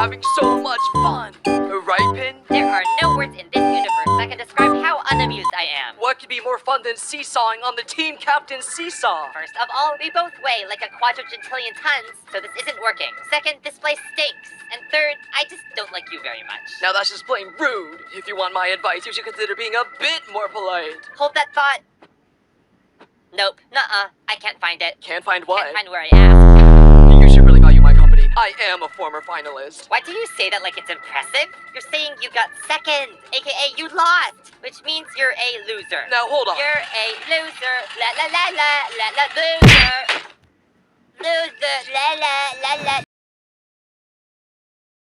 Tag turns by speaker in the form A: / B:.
A: having so much fun. Right, Pin?
B: There are no words in this universe that can describe how unamused I am.
A: What could be more fun than seesawing on the team captain's seesaw?
B: First of all, we both weigh like a quadrillion tons, so this isn't working. Second, this place stinks. And third, I just don't like you very much.
A: Now that's just plain rude. If you want my advice, you should consider being a bit more polite.
B: Hold that thought. Nope, nuh-uh, I can't find it.
A: Can't find what?
B: Can't find where I am.
A: You should really value my company. I am a former finalist.
B: Why do you say that like it's impressive? You're saying you got second, aka you lost, which means you're a loser.
A: Now hold on.
B: You're a loser, la la la la la la loser. Loser, la la la la